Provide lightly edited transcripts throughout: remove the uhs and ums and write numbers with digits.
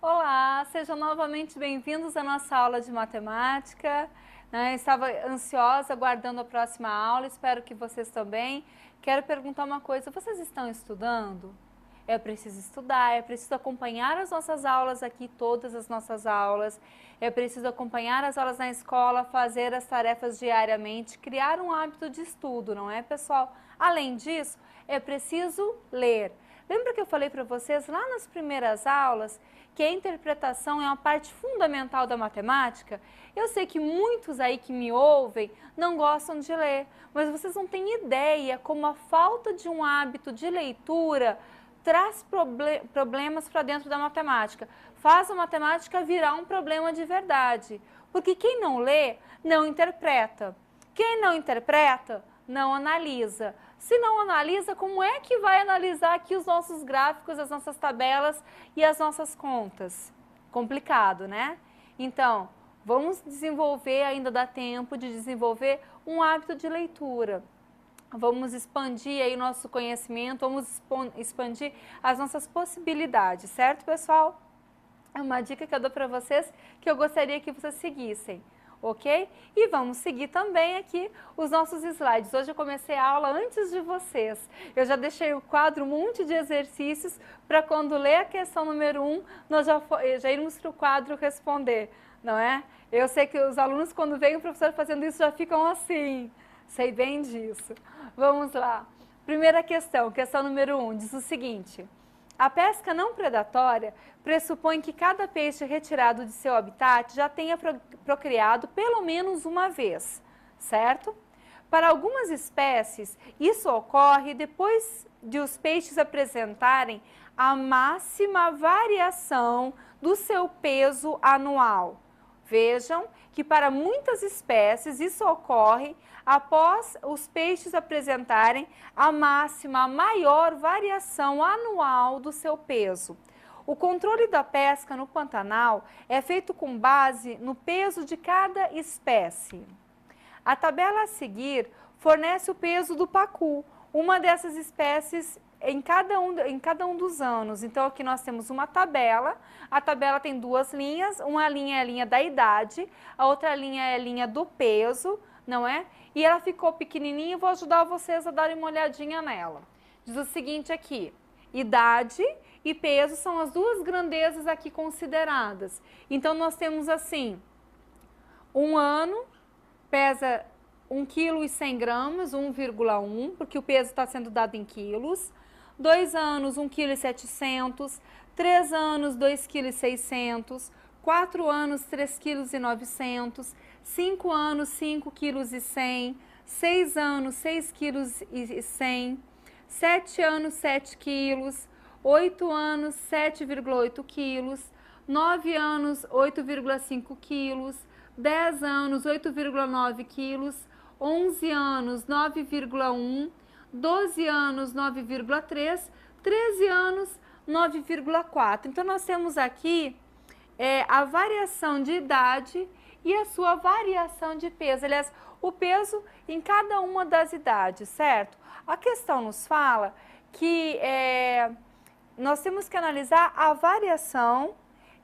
Olá, sejam novamente bem-vindos à nossa aula de matemática. Estava ansiosa, aguardando a próxima aula, espero que vocês também. Quero perguntar uma coisa, vocês estão estudando? É preciso estudar, é preciso acompanhar as nossas aulas aqui, todas as nossas aulas. É preciso acompanhar as aulas na escola, fazer as tarefas diariamente, criar um hábito de estudo, não é, pessoal? Além disso, é preciso ler. Lembra que eu falei para vocês lá nas primeiras aulas que a interpretação é uma parte fundamental da matemática? Eu sei que muitos aí que me ouvem não gostam de ler, mas vocês não têm ideia como a falta de um hábito de leitura traz problemas para dentro da matemática. Faz a matemática virar um problema de verdade. Porque quem não lê, não interpreta. Quem não interpreta, não analisa. Se não analisa, como é que vai analisar aqui os nossos gráficos, as nossas tabelas e as nossas contas? Complicado, né? Então, vamos desenvolver, ainda dá tempo de desenvolver um hábito de leitura. Vamos expandir aí nosso conhecimento, vamos expandir as nossas possibilidades, certo, pessoal? É uma dica que eu dou para vocês que eu gostaria que vocês seguissem, ok? E vamos seguir também aqui os nossos slides. Hoje eu comecei a aula antes de vocês. Eu já deixei o quadro, um monte de exercícios para quando ler a questão número 1, nós já irmos para o quadro responder, não é? Eu sei que os alunos, quando veem o professor fazendo isso, já ficam assim. Sei bem disso. Vamos lá. Primeira questão, questão número 1, diz o seguinte: a pesca não predatória pressupõe que cada peixe retirado de seu habitat já tenha procriado pelo menos uma vez, certo? Para algumas espécies, isso ocorre depois de os peixes apresentarem a máxima variação do seu peso anual. Vejam que para muitas espécies isso ocorre após os peixes apresentarem a máxima, a maior variação anual do seu peso. O controle da pesca no Pantanal é feito com base no peso de cada espécie. A tabela a seguir fornece o peso do pacu, uma dessas espécies em cada um dos anos. Então, aqui nós temos uma tabela, a tabela tem duas linhas, uma linha é a linha da idade, a outra linha é a linha do peso, não é? E ela ficou pequenininha, vou ajudar vocês a darem uma olhadinha nela. Diz o seguinte aqui: idade e peso são as duas grandezas aqui consideradas. Então, nós temos assim, um ano pesa 1,1 kg, 1,1, porque o peso está sendo dado em quilos. 2 anos, 1,7 kg, 3 anos, 2,6 kg, 4 anos, 3,9 kg, 5 anos, 5,1 kg, 6 anos, 6,1 kg, 7 anos, 7 kg, 8 anos, 7,8 kg, 9 anos, 8,5 kg, 10 anos, 8,9 kg, 11 anos, 9,1 kg, 12 anos, 9,3, 13 anos, 9,4. Então, nós temos aqui a variação de idade e a sua variação de peso. Aliás, o peso em cada uma das idades, certo? A questão nos fala que nós temos que analisar a variação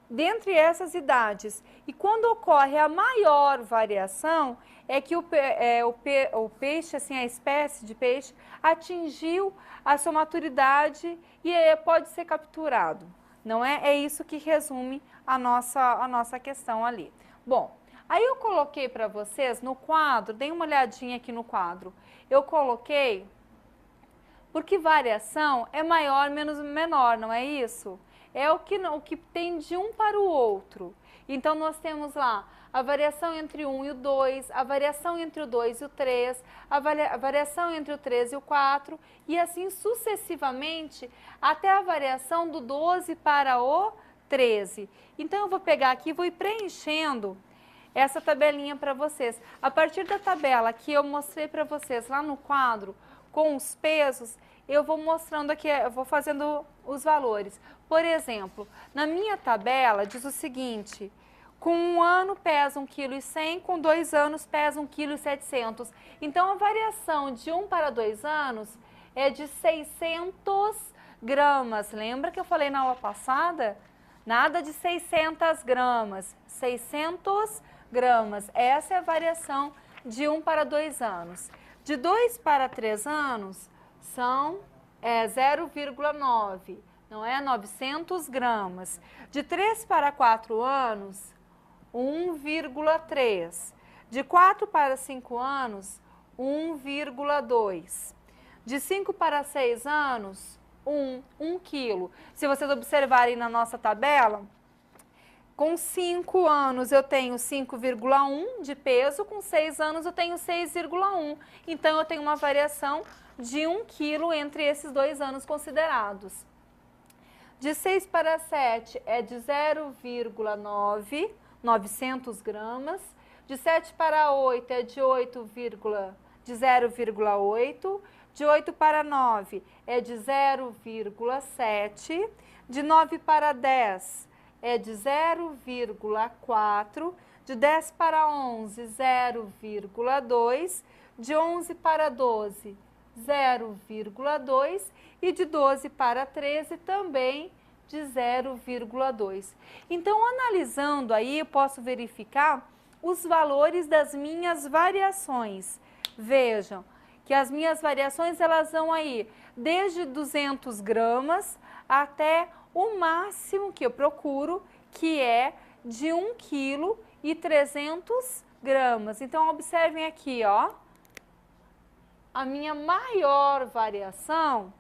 dentre essas idades. E quando ocorre a maior variação, é que o peixe, assim, a espécie de peixe, atingiu a sua maturidade e pode ser capturado. Não é? É isso que resume a nossa questão ali. Bom, aí eu coloquei para vocês no quadro, dêem uma olhadinha aqui no quadro. Eu coloquei, porque variação é maior menos menor, não é isso? É o que tem de um para o outro. Então, nós temos lá a variação entre o 1 e o 2, a variação entre o 2 e o 3, a variação entre o 3 e o 4, e assim sucessivamente até a variação do 12 para o 13. Então, eu vou pegar aqui e vou ir preenchendo essa tabelinha para vocês. A partir da tabela que eu mostrei para vocês lá no quadro, com os pesos, eu vou mostrando aqui, eu vou fazendo os valores. Por exemplo, na minha tabela diz o seguinte: com 1 ano pesa 1,1 kg, com 2 anos pesa 1,7 kg. Então, a variação de 1 para 2 anos é de 600 gramas. Lembra que eu falei na aula passada? Nada de 600 gramas, 600 gramas. Essa é a variação de 1 para 2 anos. De 2 para 3 anos, são 0,9, não é? 900 gramas. De 3 para 4 anos, 1,3. De 4 para 5 anos, 1,2. De 5 para 6 anos, 1 quilo. Se vocês observarem na nossa tabela, com 5 anos eu tenho 5,1 de peso, com 6 anos eu tenho 6,1. Então, eu tenho uma variação de 1 quilo entre esses 2 anos considerados. De 6 para 7 é de 0,9, 900 gramas. De 7 para 8 é de 0,8. De 8 para 9 é de 0,7. De 9 para 10 é de 0,4. De 10 para 11, 0,2. De 11 para 12, 0,2. E de 12 para 13 também de 0,2. Então, analisando aí, eu posso verificar os valores das minhas variações. Vejam que as minhas variações, elas vão aí desde 200 gramas até o máximo que eu procuro, que é de 1 kg e 300 gramas. Então, observem aqui, ó, a minha maior variação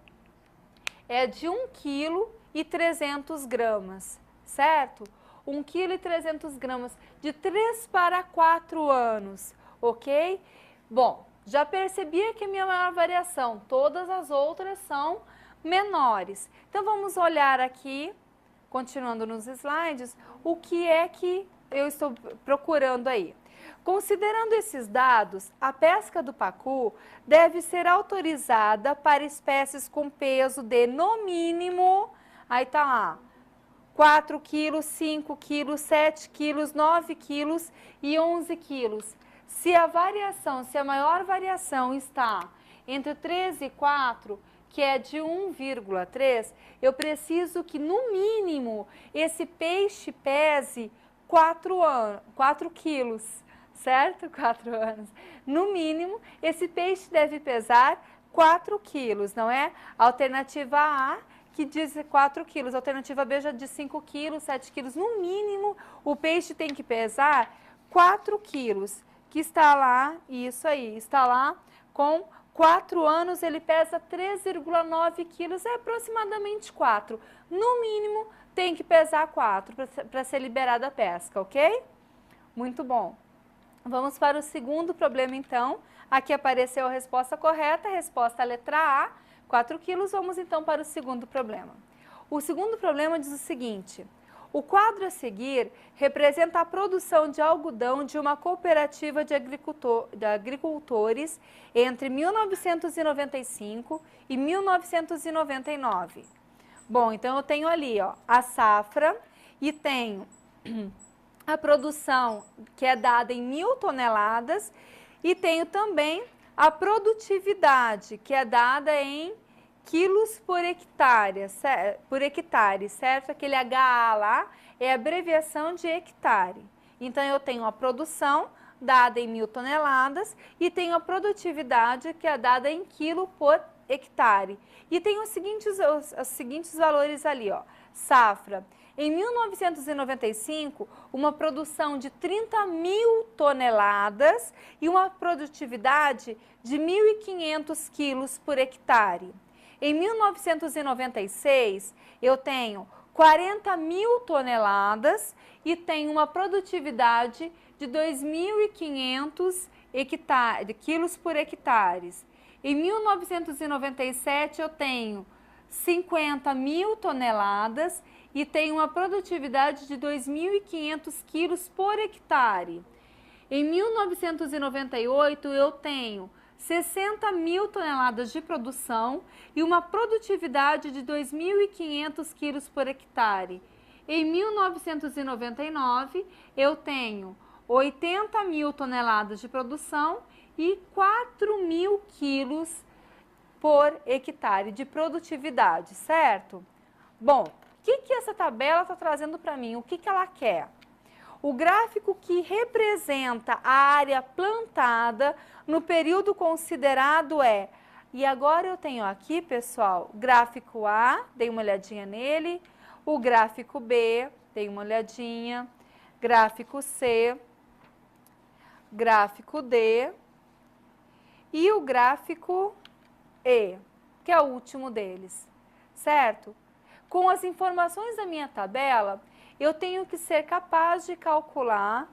é de 1 kg e 300 gramas, certo? 1 kg e 300 gramas, de 3 para 4 anos, ok? Bom, já percebi aqui a minha maior variação, todas as outras são menores. Então, vamos olhar aqui, continuando nos slides, o que é que eu estou procurando aí. Considerando esses dados, a pesca do pacu deve ser autorizada para espécies com peso de, no mínimo, aí tá lá, 4 quilos, 5 quilos, 7 quilos, 9 quilos e 11 quilos. Se a maior variação está entre 3 e 4, que é de 1,3, eu preciso que, no mínimo, esse peixe pese 4 quilos, certo? 4 anos. No mínimo, esse peixe deve pesar 4 quilos, não é? Alternativa A, que diz 4 quilos. Alternativa B já diz 5 quilos, 7 quilos. No mínimo, o peixe tem que pesar 4 quilos, que está lá, isso aí, está lá com 4 anos, ele pesa 3,9 quilos, é aproximadamente 4. No mínimo, tem que pesar 4 para ser liberada a pesca, ok? Muito bom. Vamos para o segundo problema, então. Aqui apareceu a resposta correta, a resposta é a letra A, 4 quilos. Vamos, então, para o segundo problema. O segundo problema diz o seguinte: o quadro a seguir representa a produção de algodão de uma cooperativa de agricultores entre 1995 e 1999. Bom, então eu tenho ali, ó, a safra e tenho a produção que é dada em 1.000 toneladas e tenho também a produtividade que é dada em quilos por hectare, certo? Aquele HA lá é a abreviação de hectare. Então, eu tenho a produção dada em 1.000 toneladas e tenho a produtividade que é dada em quilo por hectare. E tem os seguintes valores ali, ó. Safra. Em 1995, uma produção de 30.000 toneladas e uma produtividade de 1.500 quilos por hectare. Em 1996, eu tenho 40.000 toneladas e tenho uma produtividade de 2.500 quilos por hectare. Em 1997, eu tenho 50.000 toneladas e tenho uma produtividade de 2.500 quilos por hectare. Em 1998, eu tenho 60.000 toneladas de produção e uma produtividade de 2.500 quilos por hectare. Em 1999, eu tenho 80.000 toneladas de produção e 4.000 quilos por hectare de produtividade, certo? Bom, que essa tabela está trazendo para mim? O que ela quer? O gráfico que representa a área plantada no período considerado é... E agora eu tenho aqui, pessoal, gráfico A, dei uma olhadinha nele, o gráfico B, dei uma olhadinha, gráfico C, gráfico D e o gráfico E, que é o último deles, certo? Com as informações da minha tabela, eu tenho que ser capaz de calcular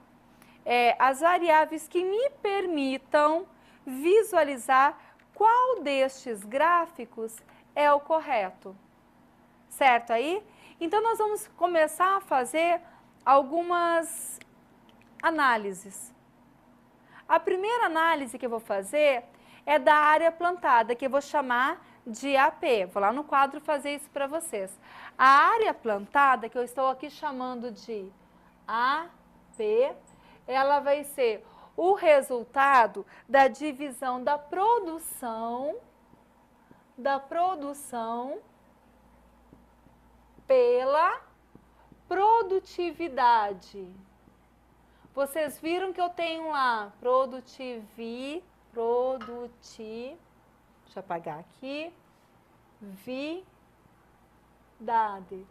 as variáveis que me permitam visualizar qual destes gráficos é o correto, certo aí? Então, nós vamos começar a fazer algumas análises. A primeira análise que eu vou fazer é da área plantada, que eu vou chamar de AP. Vou lá no quadro fazer isso para vocês. A área plantada, que eu estou aqui chamando de AP, ela vai ser o resultado da divisão da produção pela produtividade. Vocês viram que eu tenho lá deixa eu apagar aqui, vidade.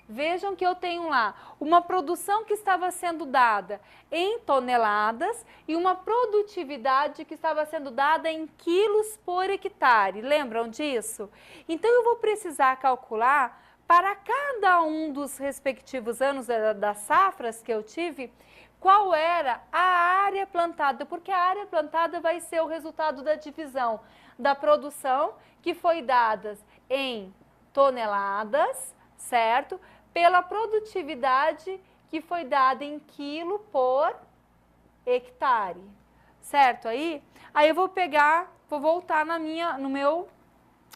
Vejam que eu tenho lá uma produção que estava sendo dada em toneladas e uma produtividade que estava sendo dada em quilos por hectare. Lembram disso? Então, eu vou precisar calcular para cada um dos respectivos anos das safras que eu tive, qual era a área plantada, porque a área plantada vai ser o resultado da divisão da produção que foi dada em toneladas, certo? Pela produtividade que foi dada em quilo por hectare, certo aí? Aí eu vou voltar no meu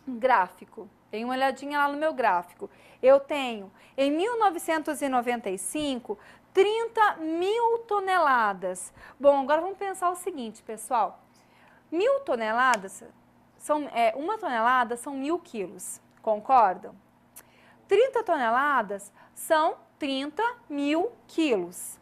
gráfico. Tem uma olhadinha lá no meu gráfico. Eu tenho, em 1995, 30 mil toneladas. Bom, agora vamos pensar o seguinte, pessoal. 1.000 toneladas, uma tonelada são 1.000 quilos, concordam? 30 toneladas são 30 mil quilos.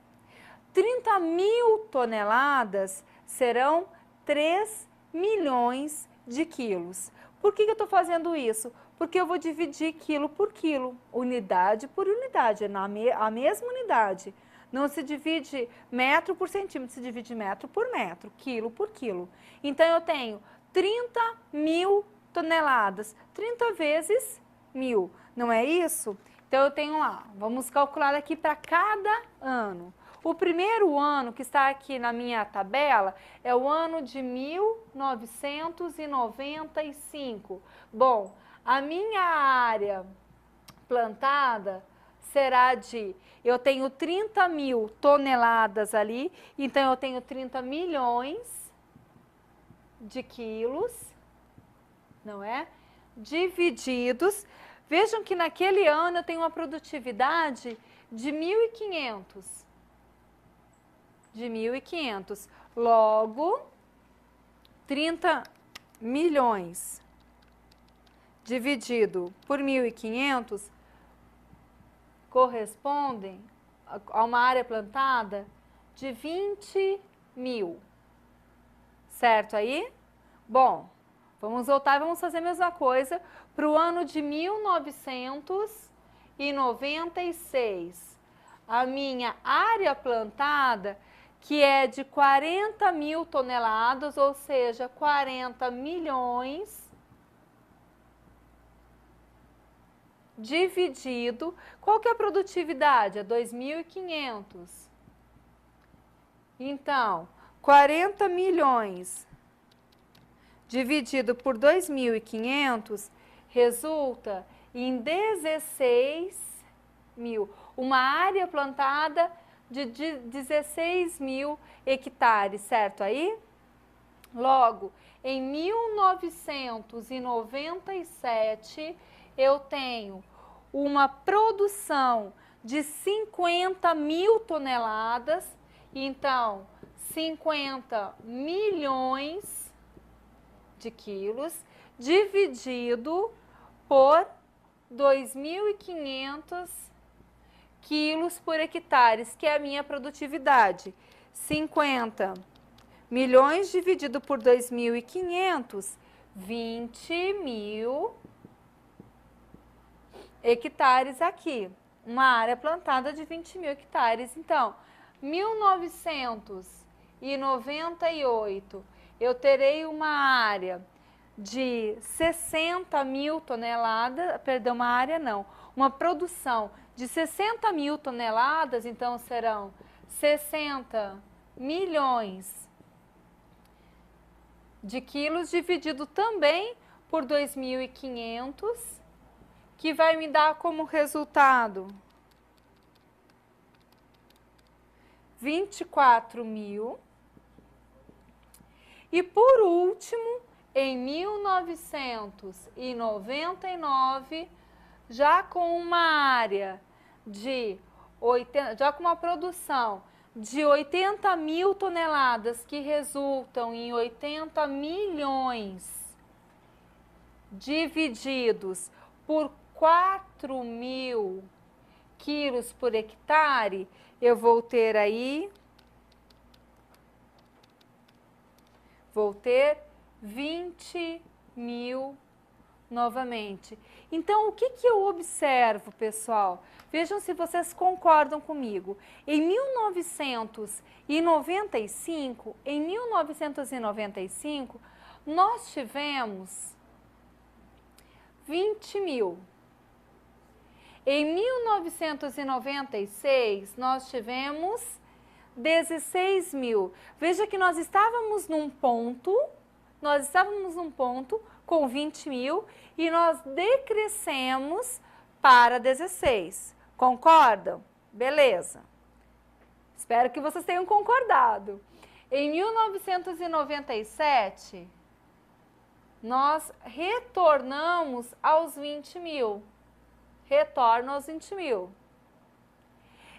30 mil toneladas serão 3 milhões de quilos. Por que eu estou fazendo isso? Porque eu vou dividir quilo por quilo, unidade por unidade, é a mesma unidade. Não se divide metro por centímetro, se divide metro por metro, quilo por quilo. Então, eu tenho 30 mil toneladas, 30 vezes 1.000, não é isso? Então, eu tenho lá, vamos calcular aqui para cada ano. O primeiro ano que está aqui na minha tabela é o ano de 1995. Bom, a minha área plantada será eu tenho 30 mil toneladas ali, então eu tenho 30 milhões de quilos, não é? Divididos. Vejam que naquele ano eu tenho uma produtividade de 1.500. De 1.500. Logo, 30 milhões dividido por 1.500 correspondem a uma área plantada de 20 mil. Certo aí? Bom, vamos voltar e vamos fazer a mesma coisa para o ano de 1996. A minha área plantada, que é de 40 mil toneladas, ou seja, 40 milhões, dividido, qual que é a produtividade? É 2.500. Então, 40 milhões dividido por 2.500 resulta em 16 mil. Uma área plantada de 16 mil hectares, certo aí? Logo, em 1997, eu tenho uma produção de 50 mil toneladas, então 50 milhões de quilos, dividido por 2.500 quilos por hectare, que é a minha produtividade. 50 milhões dividido por 2.500, 20 mil hectares aqui. Uma área plantada de 20 mil hectares. Então, 1998, eu terei uma área de 60 mil toneladas, perdão, uma área não, uma produção de 60 mil toneladas, então serão 60 milhões de quilos dividido também por 2.500, que vai me dar como resultado 24 mil. E por último, em 1999, já com uma área de 80, já com uma produção de 80 mil toneladas, que resultam em 80 milhões divididos por 4 mil quilos por hectare, eu vou ter aí, vou ter 20 mil novamente. Então, o que eu observo, pessoal? Vejam se vocês concordam comigo. Em 1995, nós tivemos 20 mil. Em 1996, nós tivemos 16 mil. Veja que nós estávamos num ponto com 20 mil e nós decrescemos para 16. Concordam? Beleza. Espero que vocês tenham concordado. Em 1997, nós retornamos aos 20 mil. Retorno aos 20 mil.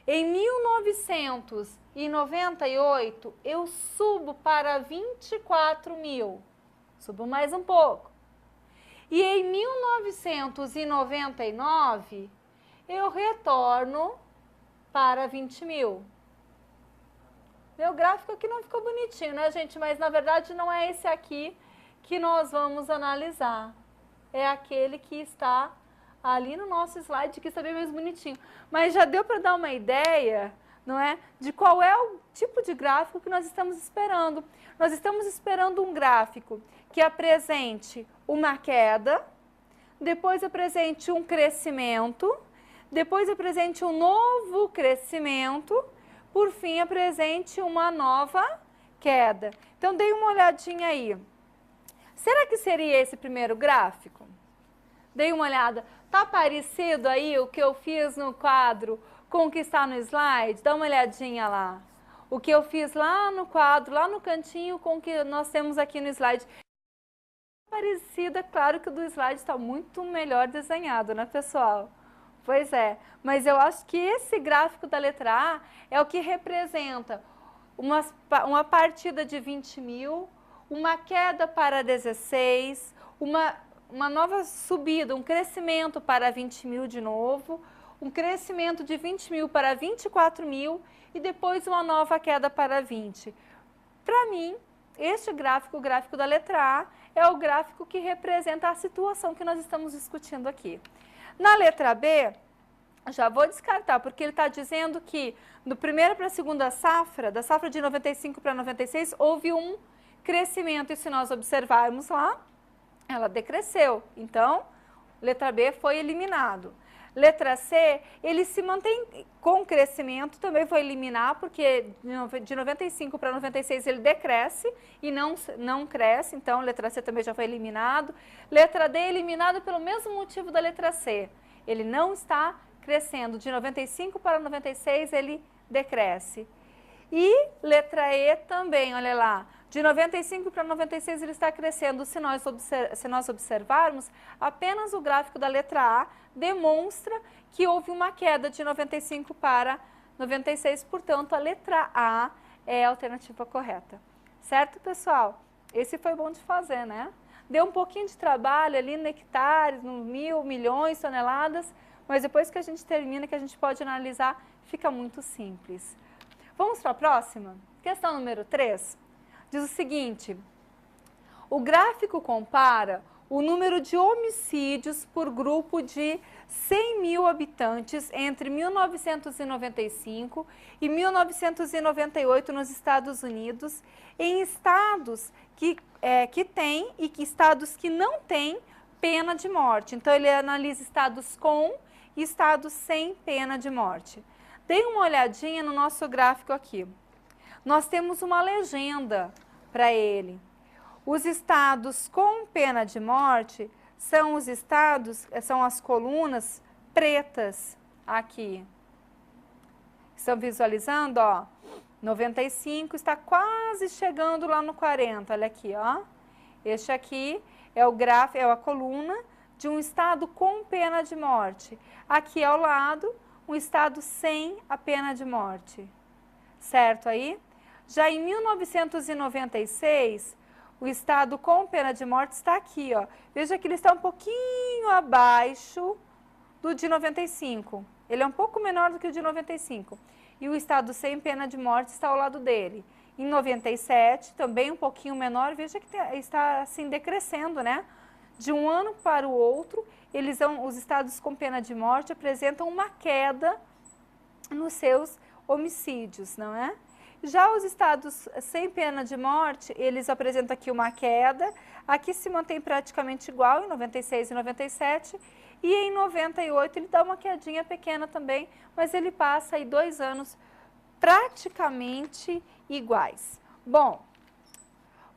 Em 1998, eu subo para 24 mil. Subo mais um pouco. E em 1999, eu retorno para 20 mil. Meu gráfico aqui não ficou bonitinho, né, gente? Mas, na verdade, não é esse aqui que nós vamos analisar. É aquele que está ali no nosso slide, que está bem mais bonitinho. Mas já deu para dar uma ideia, não é? De qual é o tipo de gráfico que nós estamos esperando. Nós estamos esperando um gráfico que apresente uma queda, depois apresente um crescimento, depois apresente um novo crescimento, por fim apresente uma nova queda. Então, dei uma olhadinha aí. Será que seria esse primeiro gráfico? Dei uma olhada. Tá parecido aí o que eu fiz no quadro com o que está no slide? Dá uma olhadinha lá. O que eu fiz lá no quadro, lá no cantinho, com o que nós temos aqui no slide. Parecido, é claro que o do slide está muito melhor desenhado, né, pessoal? Pois é, mas eu acho que esse gráfico da letra A é o que representa uma partida de 20 mil, uma queda para 16, uma nova subida, um crescimento para 20 mil de novo, um crescimento de 20 mil para 24 mil e depois uma nova queda para 20. Para mim, este gráfico, o gráfico da letra A, é o gráfico que representa a situação que nós estamos discutindo aqui. Na letra B, já vou descartar, porque ele está dizendo que do primeiro para a segunda safra, da safra de 95 para 96, houve um crescimento, e se nós observarmos lá, ela decresceu. Então, letra B foi eliminado. Letra C, ele se mantém com crescimento, também foi eliminar, porque de 95 para 96 ele decresce e não cresce, então letra C também já foi eliminado. Letra D, eliminado pelo mesmo motivo da letra C. Ele não está crescendo, de 95 para 96 ele decresce. E letra E também, olha lá, de 95 para 96 ele está crescendo. Se nós observarmos, apenas o gráfico da letra A demonstra que houve uma queda de 95 para 96, portanto, a letra A é a alternativa correta. Certo, pessoal? Esse foi bom de fazer, né? Deu um pouquinho de trabalho ali no hectares, no milhões, toneladas, mas depois que a gente termina, que a gente pode analisar, fica muito simples. Vamos para a próxima? Questão número 3. Diz o seguinte: o gráfico compara o número de homicídios por grupo de 100 mil habitantes entre 1995 e 1998 nos Estados Unidos, em estados que têm e que estados que não têm pena de morte. Então, ele analisa estados com e estados sem pena de morte. Dê uma olhadinha no nosso gráfico aqui. Nós temos uma legenda para ele. Os estados com pena de morte são os estados, são as colunas pretas aqui. Estão visualizando, ó? 95 está quase chegando lá no 40, olha aqui, ó. Este aqui é o gráfico, é a coluna de um estado com pena de morte. Aqui ao lado, um estado sem a pena de morte. Certo aí? Já em 1996, o estado com pena de morte está aqui, ó. Veja que ele está um pouquinho abaixo do de 95. Ele é um pouco menor do que o de 95. E o estado sem pena de morte está ao lado dele. Em 97, também um pouquinho menor, veja que está assim decrescendo, né? De um ano para o outro, os estados com pena de morte apresentam uma queda nos seus homicídios, não é? Já os estados sem pena de morte, eles apresentam aqui uma queda, aqui se mantém praticamente igual, em 96 e 97, e em 98 ele dá uma quedinha pequena também, mas ele passa aí 2 anos praticamente iguais. Bom,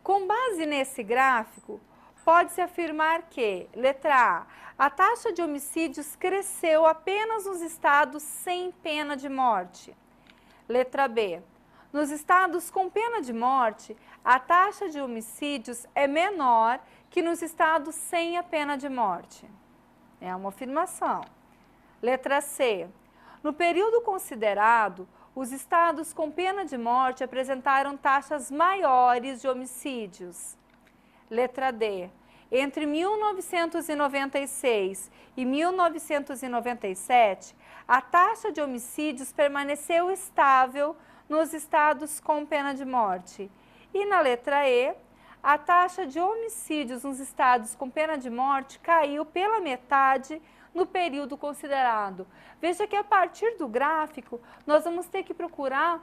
com base nesse gráfico, pode-se afirmar que, letra A taxa de homicídios cresceu apenas nos estados sem pena de morte. Letra B, nos estados com pena de morte, a taxa de homicídios é menor que nos estados sem a pena de morte. É uma afirmação. Letra C. No período considerado, os estados com pena de morte apresentaram taxas maiores de homicídios. Letra D. Entre 1996 e 1997, a taxa de homicídios permaneceu estável nos estados com pena de morte. E na letra E, a taxa de homicídios nos estados com pena de morte caiu pela metade no período considerado. Veja que a partir do gráfico, nós vamos ter que procurar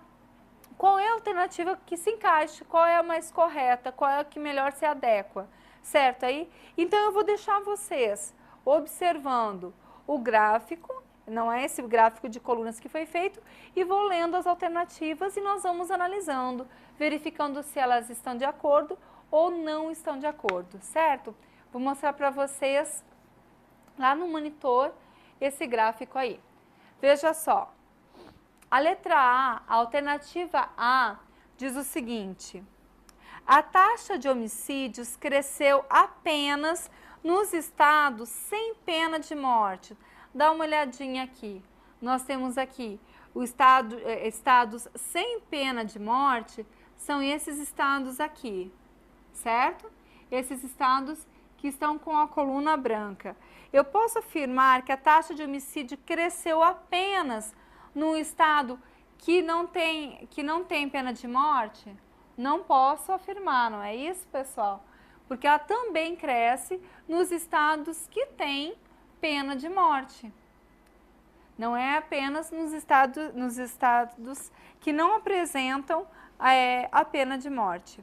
qual é a alternativa que se encaixe, qual é a mais correta, qual é a que melhor se adequa, certo aí? Então, eu vou deixar vocês observando o gráfico, não é esse gráfico de colunas que foi feito, e vou lendo as alternativas e nós vamos analisando, verificando se elas estão de acordo ou não estão de acordo, certo? Vou mostrar para vocês lá no monitor esse gráfico aí. Veja só, a letra A, a alternativa A, diz o seguinte: a taxa de homicídios cresceu apenas nos estados sem pena de morte. Dá uma olhadinha aqui. Nós temos aqui estados sem pena de morte, são esses estados aqui, certo? Esses estados que estão com a coluna branca. Eu posso afirmar que a taxa de homicídio cresceu apenas no estado que não tem pena de morte? Não posso afirmar, não é isso, pessoal? Porque ela também cresce nos estados que têm pena de morte. Não é apenas nos estados que não apresentam a pena de morte.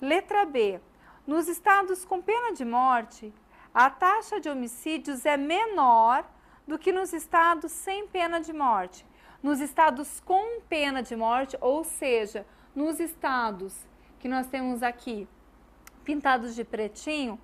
Letra B. Nos estados com pena de morte, a taxa de homicídios é menor do que nos estados sem pena de morte. Nos estados com pena de morte, ou seja, nos estados que nós temos aqui pintados de pretinho,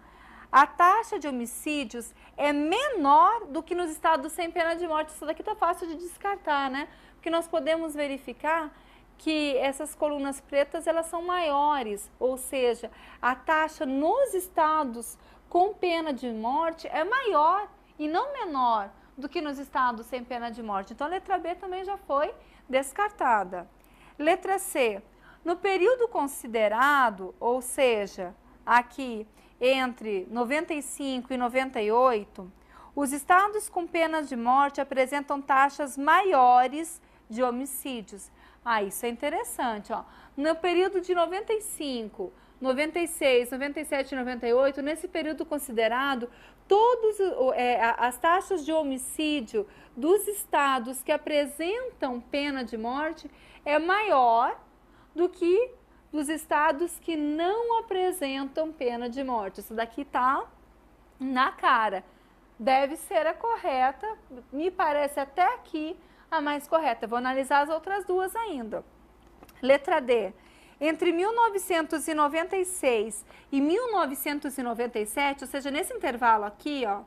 a taxa de homicídios é menor do que nos estados sem pena de morte. Isso daqui tá fácil de descartar, né? Porque nós podemos verificar que essas colunas pretas, elas são maiores, ou seja, a taxa nos estados com pena de morte é maior e não menor do que nos estados sem pena de morte. Então, a letra B também já foi descartada. Letra C. No período considerado, ou seja, aqui entre 95 e 98, os estados com pena de morte apresentam taxas maiores de homicídios. Isso é interessante, ó. No período de 95, 96, 97 e 98, nesse período considerado, as taxas de homicídio dos estados que apresentam pena de morte é maior do que dos estados que não apresentam pena de morte. Isso daqui tá na cara. Deve ser a correta, me parece até aqui a mais correta. Vou analisar as outras duas ainda. Letra D. Entre 1996 e 1997, ou seja, nesse intervalo aqui, ó,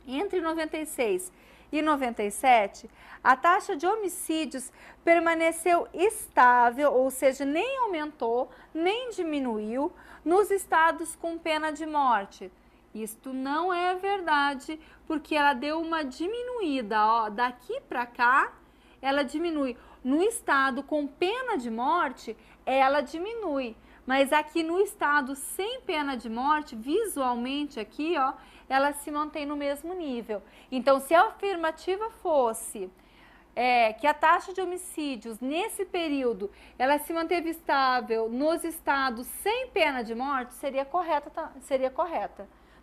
entre 96 e 97, a taxa de homicídios permaneceu estável, ou seja, nem aumentou, nem diminuiu nos estados com pena de morte. Isto não é verdade, porque ela deu uma diminuída, ó, daqui para cá, ela diminui. No estado com pena de morte, ela diminui, mas aqui no estado sem pena de morte, visualmente aqui, ó, ela se mantém no mesmo nível. Então, se a afirmativa fosse que a taxa de homicídios nesse período, ela se manteve estável nos estados sem pena de morte, seria correta,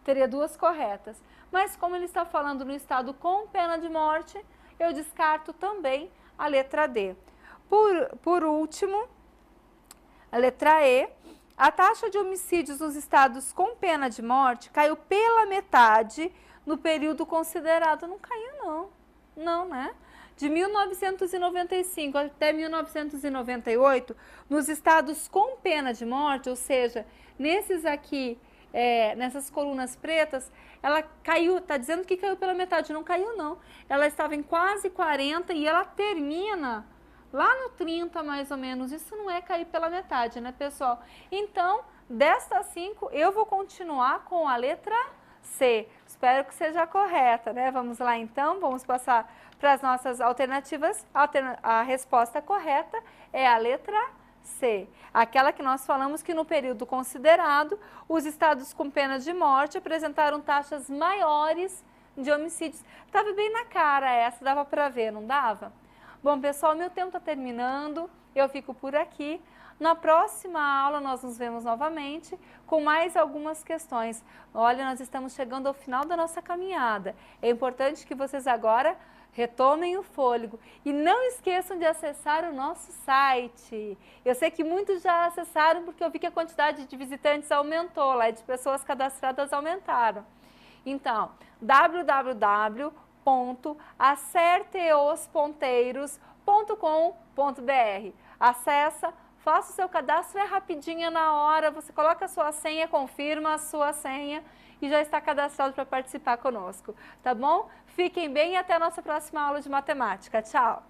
teria duas corretas. Mas como ele está falando no estado com pena de morte, eu descarto também a letra D. Por último, a letra E, a taxa de homicídios nos estados com pena de morte caiu pela metade no período considerado. Não caiu não, não, né? De 1995 até 1998, nos estados com pena de morte, ou seja, nesses aqui, nessas colunas pretas, ela caiu, está dizendo que caiu pela metade, não caiu não. Ela estava em quase 40 e ela termina lá no 30 mais ou menos. Isso não é cair pela metade, né, pessoal? Então, destas 5, eu vou continuar com a letra C. Espero que seja correta, né? Vamos lá então, vamos passar para as nossas alternativas. A resposta correta é a letra C. Aquela que nós falamos que no período considerado, os estados com pena de morte apresentaram taxas maiores de homicídios. Estava bem na cara essa, dava para ver, não dava? Bom, pessoal, meu tempo está terminando, eu fico por aqui. Na próxima aula nós nos vemos novamente com mais algumas questões. Olha, nós estamos chegando ao final da nossa caminhada. É importante que vocês agora retomem o fôlego e não esqueçam de acessar o nosso site. Eu sei que muitos já acessaram porque eu vi que a quantidade de visitantes aumentou lá e de pessoas cadastradas aumentaram. Então, www.acerteosponteiros.com.br. Acessa, faça o seu cadastro, é rapidinho, na hora, você coloca a sua senha, confirma a sua senha e já está cadastrado para participar conosco, tá bom? Fiquem bem e até a nossa próxima aula de matemática. Tchau!